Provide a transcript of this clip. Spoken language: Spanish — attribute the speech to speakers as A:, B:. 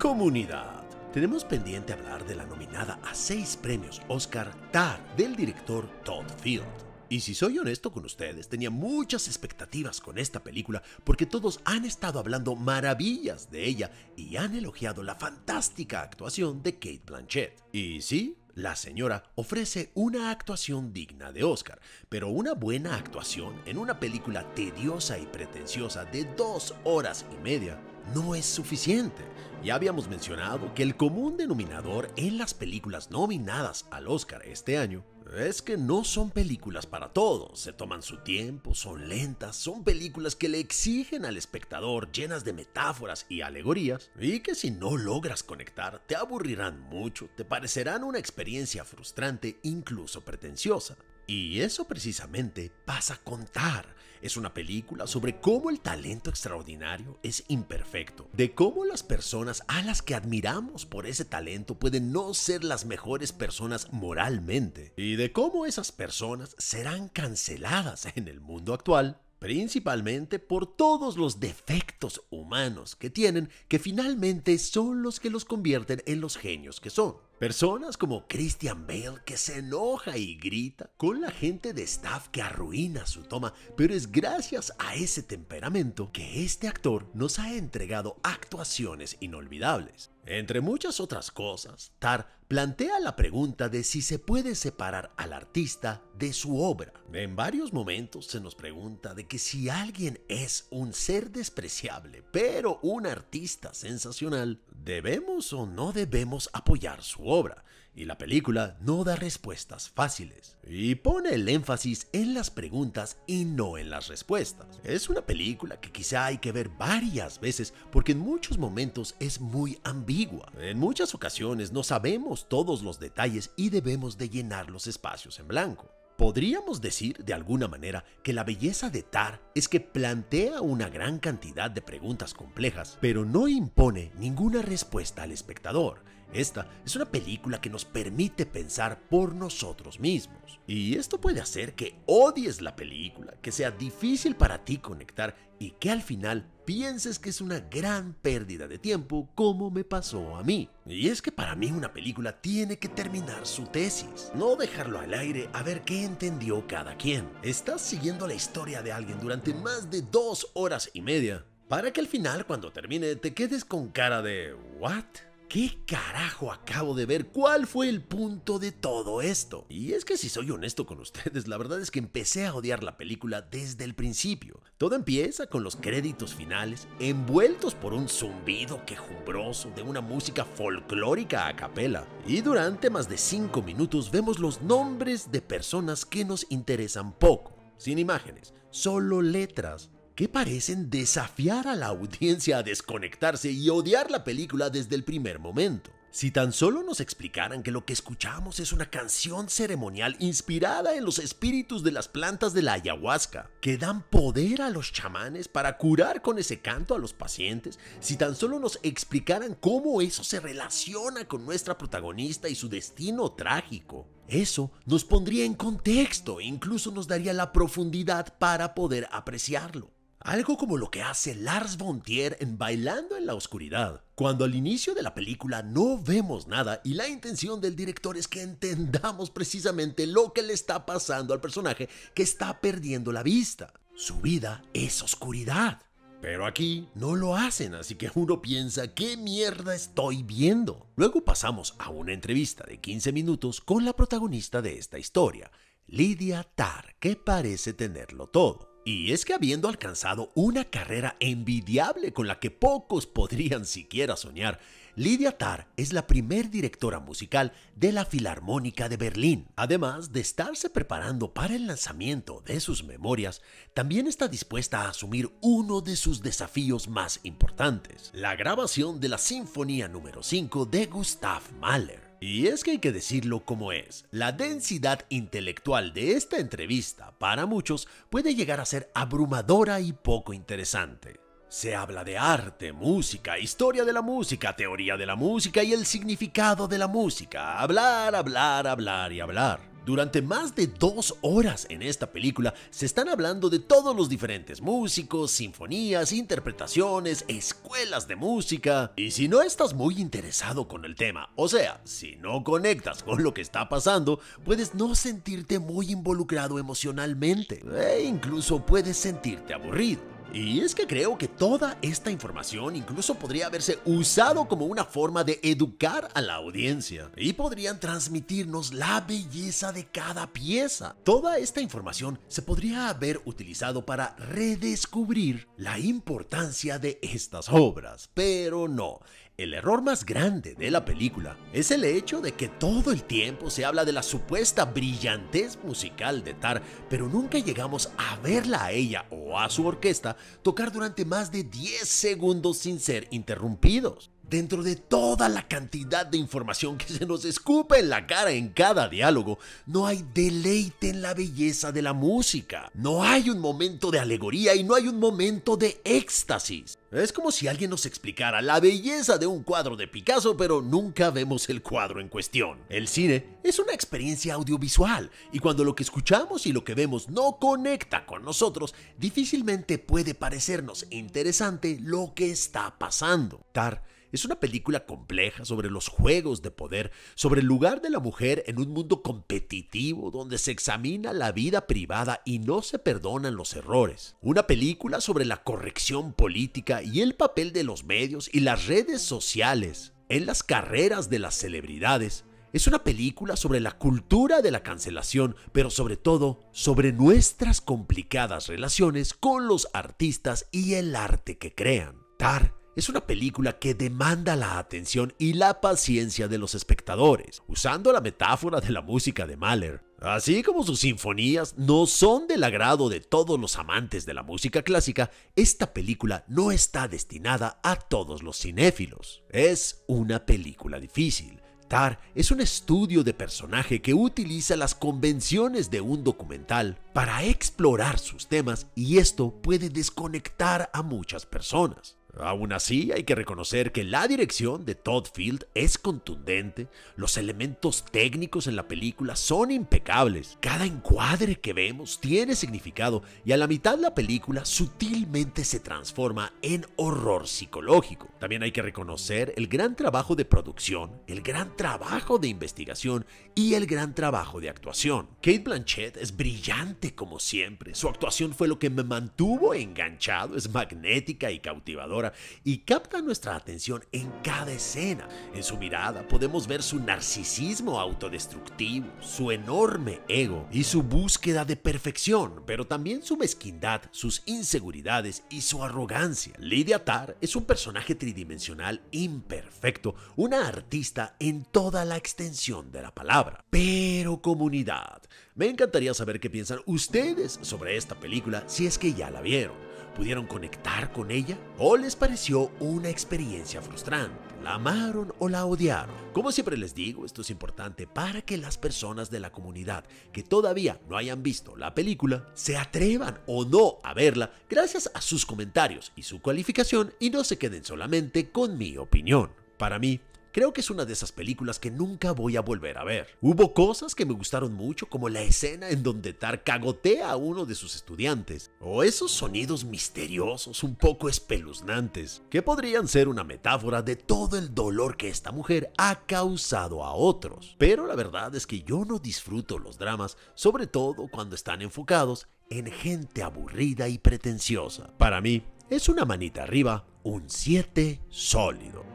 A: Comunidad. Tenemos pendiente hablar de la nominada a 6 premios Oscar Tar del director Todd Field. Y si soy honesto con ustedes, tenía muchas expectativas con esta película porque todos han estado hablando maravillas de ella y han elogiado la fantástica actuación de Cate Blanchett. Y sí, la señora ofrece una actuación digna de Oscar, pero una buena actuación en una película tediosa y pretenciosa de 2 horas y media no es suficiente. Ya habíamos mencionado que el común denominador en las películas nominadas al Oscar este año es que no son películas para todos, se toman su tiempo, son lentas, son películas que le exigen al espectador llenas de metáforas y alegorías y que si no logras conectar te aburrirán mucho, te parecerán una experiencia frustrante, incluso pretenciosa. Y eso precisamente pasa con Tar. Es una película sobre cómo el talento extraordinario es imperfecto, de cómo las personas a las que admiramos por ese talento pueden no ser las mejores personas moralmente, y de cómo esas personas serán canceladas en el mundo actual, principalmente por todos los defectos humanos que tienen, que finalmente son los que los convierten en los genios que son. Personas como Christian Bale, que se enoja y grita con la gente de staff que arruina su toma, pero es gracias a ese temperamento que este actor nos ha entregado actuaciones inolvidables. Entre muchas otras cosas, Tar plantea la pregunta de si se puede separar al artista de su obra. En varios momentos se nos pregunta de que si alguien es un ser despreciable, pero un artista sensacional, ¿debemos o no debemos apoyar su obra? Y la película no da respuestas fáciles y pone el énfasis en las preguntas y no en las respuestas. Es una película que quizá hay que ver varias veces porque en muchos momentos es muy ambigua. En muchas ocasiones no sabemos todos los detalles y debemos de llenar los espacios en blanco. Podríamos decir de alguna manera que la belleza de Tar es que plantea una gran cantidad de preguntas complejas, pero no impone ninguna respuesta al espectador. Esta es una película que nos permite pensar por nosotros mismos. Y esto puede hacer que odies la película, que sea difícil para ti conectar y que al final pienses que es una gran pérdida de tiempo, como me pasó a mí. Y es que para mí una película tiene que terminar su tesis, no dejarlo al aire a ver qué entendió cada quien. Estás siguiendo la historia de alguien durante más de 2 horas y media, para que al final, cuando termine, te quedes con cara de ¿what? ¿Qué carajo acabo de ver? ¿Cuál fue el punto de todo esto? Y es que si soy honesto con ustedes, la verdad es que empecé a odiar la película desde el principio. Todo empieza con los créditos finales, envueltos por un zumbido quejumbroso de una música folclórica a capela. Y durante más de 5 minutos vemos los nombres de personas que nos interesan poco, sin imágenes, solo letras, que parecen desafiar a la audiencia a desconectarse y odiar la película desde el primer momento. Si tan solo nos explicaran que lo que escuchamos es una canción ceremonial inspirada en los espíritus de las plantas de la ayahuasca, que dan poder a los chamanes para curar con ese canto a los pacientes, si tan solo nos explicaran cómo eso se relaciona con nuestra protagonista y su destino trágico, eso nos pondría en contexto e incluso nos daría la profundidad para poder apreciarlo. Algo como lo que hace Lars von Trier en Bailando en la Oscuridad, cuando al inicio de la película no vemos nada y la intención del director es que entendamos precisamente lo que le está pasando al personaje que está perdiendo la vista. Su vida es oscuridad. Pero aquí no lo hacen, así que uno piensa, ¿qué mierda estoy viendo? Luego pasamos a una entrevista de 15 minutos con la protagonista de esta historia, Lydia Tar, que parece tenerlo todo. Y es que habiendo alcanzado una carrera envidiable con la que pocos podrían siquiera soñar, Lydia Tar es la primer directora musical de la Filarmónica de Berlín. Además de estarse preparando para el lanzamiento de sus memorias, también está dispuesta a asumir uno de sus desafíos más importantes, la grabación de la Sinfonía número 5 de Gustav Mahler. Y es que hay que decirlo como es, la densidad intelectual de esta entrevista para muchos puede llegar a ser abrumadora y poco interesante. Se habla de arte, música, historia de la música, teoría de la música y el significado de la música. Hablar, hablar, hablar y hablar. Durante más de 2 horas en esta película se están hablando de todos los diferentes músicos, sinfonías, interpretaciones, escuelas de música. Y si no estás muy interesado con el tema, o sea, si no conectas con lo que está pasando, puedes no sentirte muy involucrado emocionalmente e incluso puedes sentirte aburrido. Y es que creo que toda esta información incluso podría haberse usado como una forma de educar a la audiencia y podrían transmitirnos la belleza de cada pieza. Toda esta información se podría haber utilizado para redescubrir la importancia de estas obras, pero no. El error más grande de la película es el hecho de que todo el tiempo se habla de la supuesta brillantez musical de Tar, pero nunca llegamos a verla a ella o a su orquesta tocar durante más de 10 segundos sin ser interrumpidos. Dentro de toda la cantidad de información que se nos escupe en la cara en cada diálogo, no hay deleite en la belleza de la música. No hay un momento de alegoría y no hay un momento de éxtasis. Es como si alguien nos explicara la belleza de un cuadro de Picasso, pero nunca vemos el cuadro en cuestión. El cine es una experiencia audiovisual y cuando lo que escuchamos y lo que vemos no conecta con nosotros, difícilmente puede parecernos interesante lo que está pasando. Tar es una película compleja sobre los juegos de poder, sobre el lugar de la mujer en un mundo competitivo donde se examina la vida privada y no se perdonan los errores. Una película sobre la corrección política y el papel de los medios y las redes sociales en las carreras de las celebridades. Es una película sobre la cultura de la cancelación, pero sobre todo sobre nuestras complicadas relaciones con los artistas y el arte que crean. Tar es una película que demanda la atención y la paciencia de los espectadores, usando la metáfora de la música de Mahler. Así como sus sinfonías no son del agrado de todos los amantes de la música clásica, esta película no está destinada a todos los cinéfilos. Es una película difícil. Tar es un estudio de personaje que utiliza las convenciones de un documental para explorar sus temas y esto puede desconectar a muchas personas. Aún así, hay que reconocer que la dirección de Todd Field es contundente, los elementos técnicos en la película son impecables, cada encuadre que vemos tiene significado y a la mitad la película sutilmente se transforma en horror psicológico. También hay que reconocer el gran trabajo de producción, el gran trabajo de investigación y el gran trabajo de actuación. Cate Blanchett es brillante como siempre, su actuación fue lo que me mantuvo enganchado, es magnética y cautivadora y capta nuestra atención en cada escena. En su mirada podemos ver su narcisismo autodestructivo, su enorme ego y su búsqueda de perfección, pero también su mezquindad, sus inseguridades y su arrogancia. Lydia Tar es un personaje tridimensional imperfecto, una artista en toda la extensión de la palabra. Pero comunidad, me encantaría saber qué piensan ustedes sobre esta película si es que ya la vieron. ¿Pudieron conectar con ella? ¿O les pareció una experiencia frustrante? ¿La amaron o la odiaron? Como siempre les digo, esto es importante para que las personas de la comunidad que todavía no hayan visto la película se atrevan o no a verla gracias a sus comentarios y su calificación y no se queden solamente con mi opinión. Para mí, creo que es una de esas películas que nunca voy a volver a ver. Hubo cosas que me gustaron mucho, como la escena en donde Tar cagotea a uno de sus estudiantes, o esos sonidos misteriosos un poco espeluznantes, que podrían ser una metáfora de todo el dolor que esta mujer ha causado a otros. Pero la verdad es que yo no disfruto los dramas, sobre todo cuando están enfocados en gente aburrida y pretenciosa. Para mí, es una manita arriba, un 7 sólido.